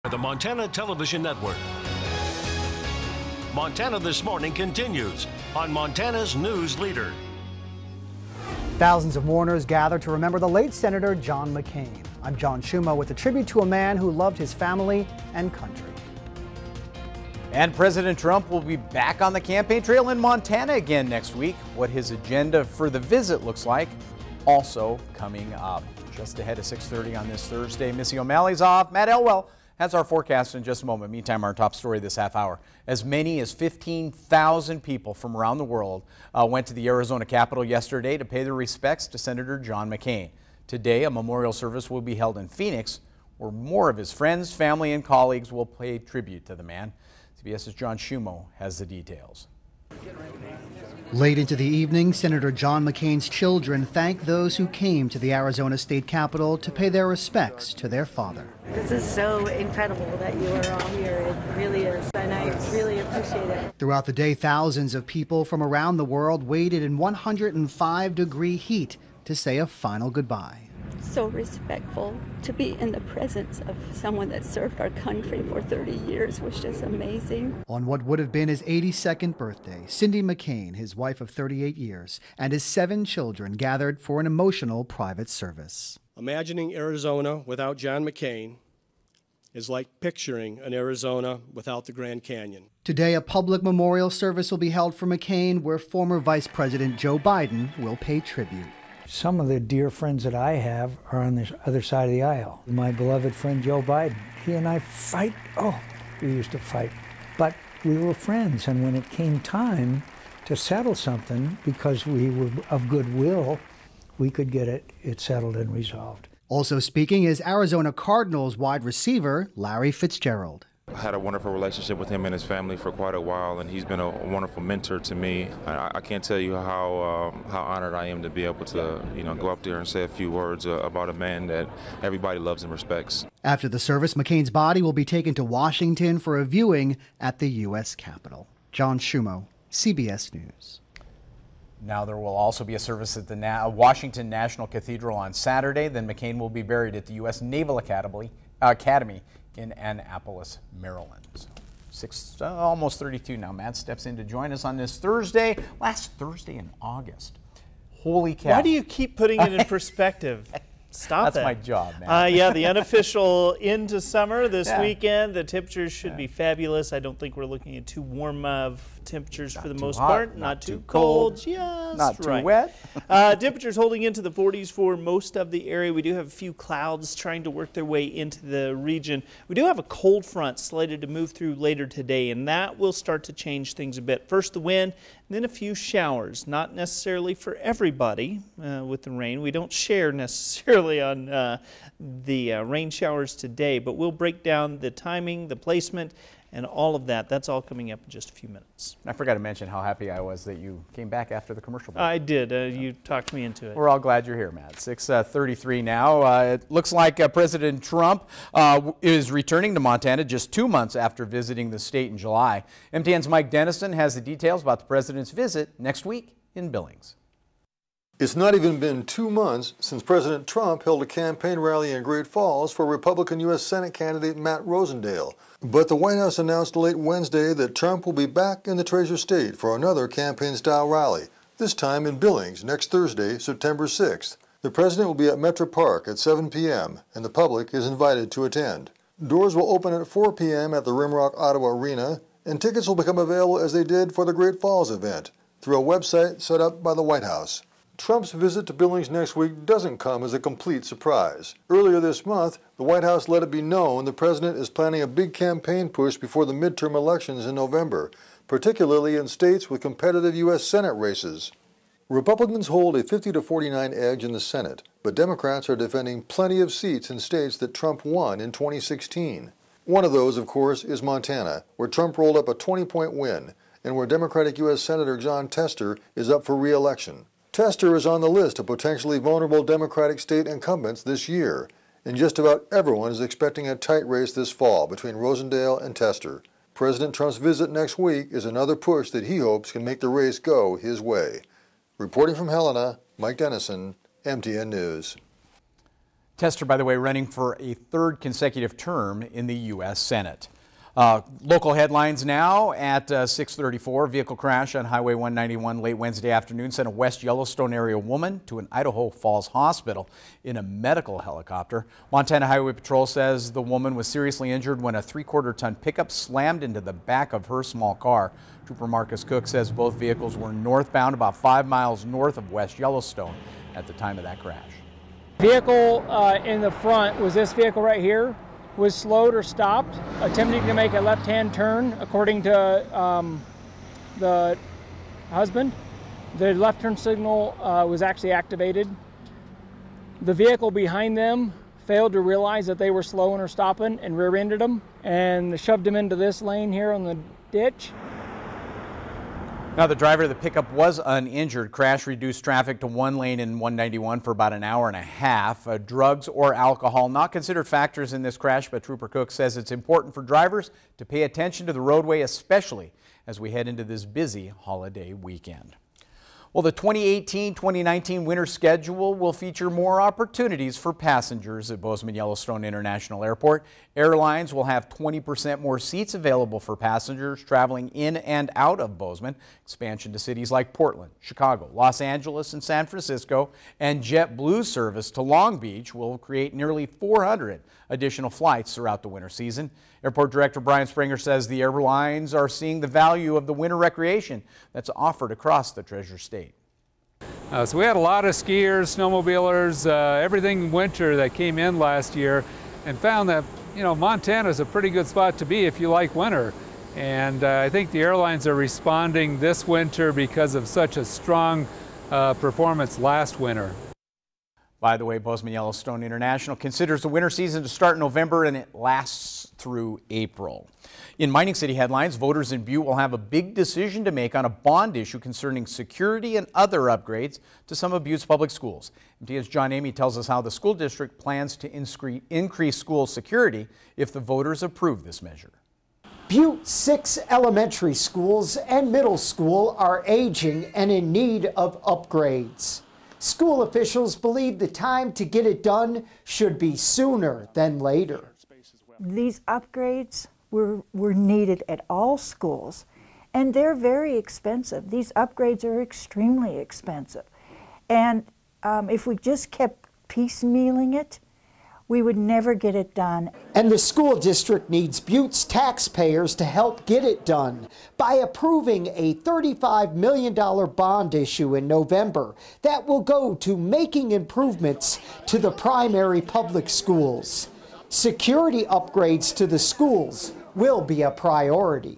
The Montana Television Network. Montana This Morning continues on Montana's news leader. Thousands of mourners gather to remember the late Senator John McCain. I'm John Schumo with a tribute to a man who loved his family and country. And President Trump will be back on the campaign trail in Montana again next week. What his agenda for the visit looks like, also coming up. Just ahead of 6:30 on this Thursday, Missy O'Malley's off. Matt Elwell has our forecast in just a moment. Meantime, our top story this half hour. As many as 15,000 people from around the world went to the Arizona Capitol yesterday to pay their respects to Senator John McCain. Today, a memorial service will be held in Phoenix, where more of his friends, family, and colleagues will pay tribute to the man. CBS's John Schumo has the details. Late into the evening, Senator John McCain's children thanked those who came to the Arizona State Capitol to pay their respects to their father. This is so incredible that you are all here. It really is, and I really appreciate it. Throughout the day, thousands of people from around the world waited in 105-degree heat to say a final goodbye. So respectful to be in the presence of someone that served our country for 30 years was just amazing. On what would have been his 82nd birthday, Cindy McCain, his wife of 38 years, and his 7 children gathered for an emotional private service. Imagining Arizona without John McCain is like picturing an Arizona without the Grand Canyon. Today, a public memorial service will be held for McCain, where former Vice President Joe Biden will pay tribute. Some of the dear friends that I have are on the other side of the aisle. My beloved friend Joe Biden, he and I fight. Oh, we used to fight. But we were friends, and when it came time to settle something, because we were of goodwill, we could get it settled and resolved. Also speaking is Arizona Cardinals wide receiver Larry Fitzgerald. I had a wonderful relationship with him and his family for quite a while, and he's been a wonderful mentor to me. I can't tell you how honored I am to be able to, go up there and say a few words about a man that everybody loves and respects. After the service, McCain's body will be taken to Washington for a viewing at the U.S. Capitol. John Schumo, CBS News. Now there will also be a service at the Washington National Cathedral on Saturday. Then McCain will be buried at the U.S. Naval Academy in Annapolis, Maryland. So almost 32 now. Matt steps in to join us on this Thursday, last Thursday in August. Holy cow. Why do you keep putting it in perspective? Stop That's my job, man. Yeah, the unofficial into summer this weekend. The temperatures should be fabulous. I don't think we're looking at too warm of temperatures for the most part. Not too cold. Just not too right. wet. Temperatures holding into the 40s for most of the area. We do have a few clouds trying to work their way into the region. We do have a cold front slated to move through later today, and that will start to change things a bit. First the wind, and then a few showers. Not necessarily for everybody with the rain. We don't share necessarily on the rain showers today, but we'll break down the timing, the placement, and all of that. That's all coming up in just a few minutes. I forgot to mention how happy I was that you came back after the commercial break. I did. You talked me into it. We're all glad you're here, Matt. 6:33 now. It looks like President Trump is returning to Montana just 2 months after visiting the state in July. MTN's Mike Dennison has the details about the president's visit next week in Billings. It's not even been 2 months since President Trump held a campaign rally in Great Falls for Republican U.S. Senate candidate Matt Rosendale. But the White House announced late Wednesday that Trump will be back in the Treasure State for another campaign-style rally, this time in Billings next Thursday, September 6th. The president will be at Metro Park at 7 p.m., and the public is invited to attend. Doors will open at 4 p.m. at the Rimrock Ottawa Arena, and tickets will become available as they did for the Great Falls event, through a website set up by the White House. Trump's visit to Billings next week doesn't come as a complete surprise. Earlier this month, the White House let it be known the president is planning a big campaign push before the midterm elections in November, particularly in states with competitive U.S. Senate races. Republicans hold a 50-49 edge in the Senate, but Democrats are defending plenty of seats in states that Trump won in 2016. One of those, of course, is Montana, where Trump rolled up a 20-point win, and where Democratic U.S. Senator Jon Tester is up for re-election. Tester is on the list of potentially vulnerable Democratic state incumbents this year, and just about everyone is expecting a tight race this fall between Rosendale and Tester. President Trump's visit next week is another push that he hopes can make the race go his way. Reporting from Helena, Mike Dennison, MTN News. Tester, by the way, running for a third consecutive term in the U.S. Senate. Local headlines now at 6:34. Vehicle crash on Highway 191 late Wednesday afternoon sent a West Yellowstone area woman to an Idaho Falls hospital in a medical helicopter. Montana Highway Patrol says the woman was seriously injured when a 3/4-ton pickup slammed into the back of her small car. Trooper Marcus Cook says both vehicles were northbound about 5 miles north of West Yellowstone at the time of that crash. Vehicle in the front was this vehicle right here. Was slowed or stopped, attempting to make a left-hand turn, according to the husband. The left turn signal was actually activated. The vehicle behind them failed to realize that they were slowing or stopping and rear-ended them and shoved them into this lane here on the ditch. Now, the driver of the pickup was uninjured. Crash reduced traffic to one lane in 191 for about an hour and a half. Drugs or alcohol not considered factors in this crash, but Trooper Cook says it's important for drivers to pay attention to the roadway, especially as we head into this busy holiday weekend. Well, the 2018-2019 winter schedule will feature more opportunities for passengers at Bozeman-Yellowstone International Airport. Airlines will have 20% more seats available for passengers traveling in and out of Bozeman. Expansion to cities like Portland, Chicago, Los Angeles, and San Francisco, and JetBlue service to Long Beach will create nearly 400 additional flights throughout the winter season. Airport Director Brian Springer says the airlines are seeing the value of the winter recreation that's offered across the Treasure State. So we had a lot of skiers, snowmobilers, everything winter that came in last year, and found that, you know, Montana is a pretty good spot to be if you like winter. And I think the airlines are responding this winter because of such a strong performance last winter. By the way, Bozeman-Yellowstone International considers the winter season to start in November and it lasts through April. In Mining City headlines, voters in Butte will have a big decision to make on a bond issue concerning security and other upgrades to some of Butte's public schools. MTN's John Amy tells us how the school district plans to increase school security if the voters approve this measure. Butte's 6 elementary schools and middle school are aging and in need of upgrades. School officials believe the time to get it done should be sooner than later. These upgrades were needed at all schools, and they're very expensive. These upgrades are extremely expensive. And if we just kept piecemealing it, we would never get it done. And the school district needs Butte's taxpayers to help get it done by approving a $35 million bond issue in November that will go to making improvements to the primary public schools. Security upgrades to the schools will be a priority.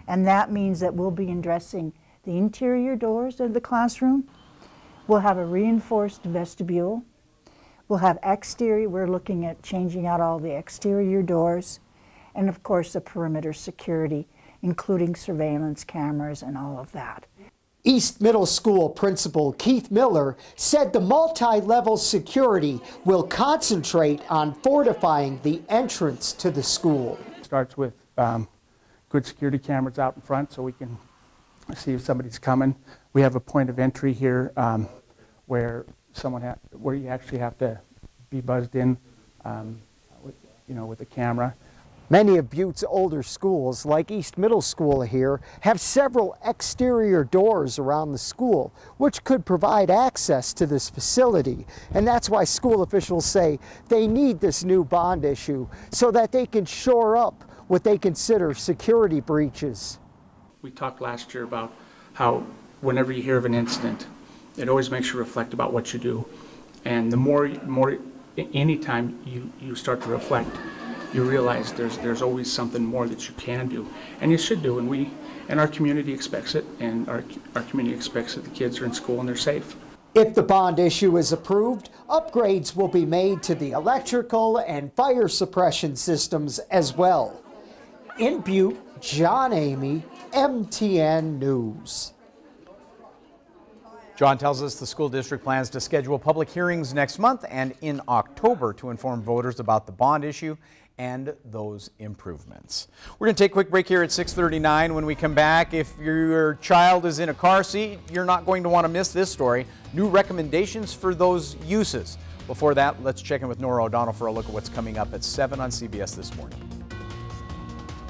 And that means that we'll be addressing the interior doors of the classroom. We'll have a reinforced vestibule. We'll have exterior, we're looking at changing out all the exterior doors, and of course the perimeter security, including surveillance cameras and all of that. East Middle School Principal Keith Miller said the multi-level security will concentrate on fortifying the entrance to the school. It starts with good security cameras out in front so we can see if somebody's coming. We have a point of entry here where you actually have to be buzzed in, with a camera. Many of Butte's older schools, like East Middle School here, have several exterior doors around the school, which could provide access to this facility. And that's why school officials say they need this new bond issue so that they can shore up what they consider security breaches. We talked last year about how whenever you hear of an incident, it always makes you reflect about what you do. And the more anytime you start to reflect, you realize there's always something more that you can do, and you should do, and our community expects it, and our community expects that the kids are in school and they're safe. If the bond issue is approved, upgrades will be made to the electrical and fire suppression systems as well. In Butte, John Amy, MTN News. John tells us the school district plans to schedule public hearings next month and in October to inform voters about the bond issue and those improvements. We're going to take a quick break here at 6:39. When we come back, if your child is in a car seat, you're not going to want to miss this story. New recommendations for those uses. Before that, let's check in with Nora O'Donnell for a look at what's coming up at 7 on CBS This Morning.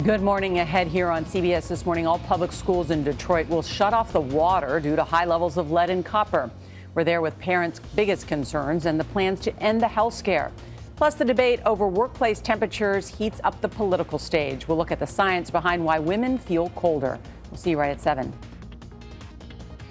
Good morning. Ahead here on CBS This Morning, all public schools in Detroit will shut off the water due to high levels of lead and copper. We're there with parents' biggest concerns and the plans to end the health scare. Plus, the debate over workplace temperatures heats up the political stage. We'll look at the science behind why women feel colder. We'll see you right at 7.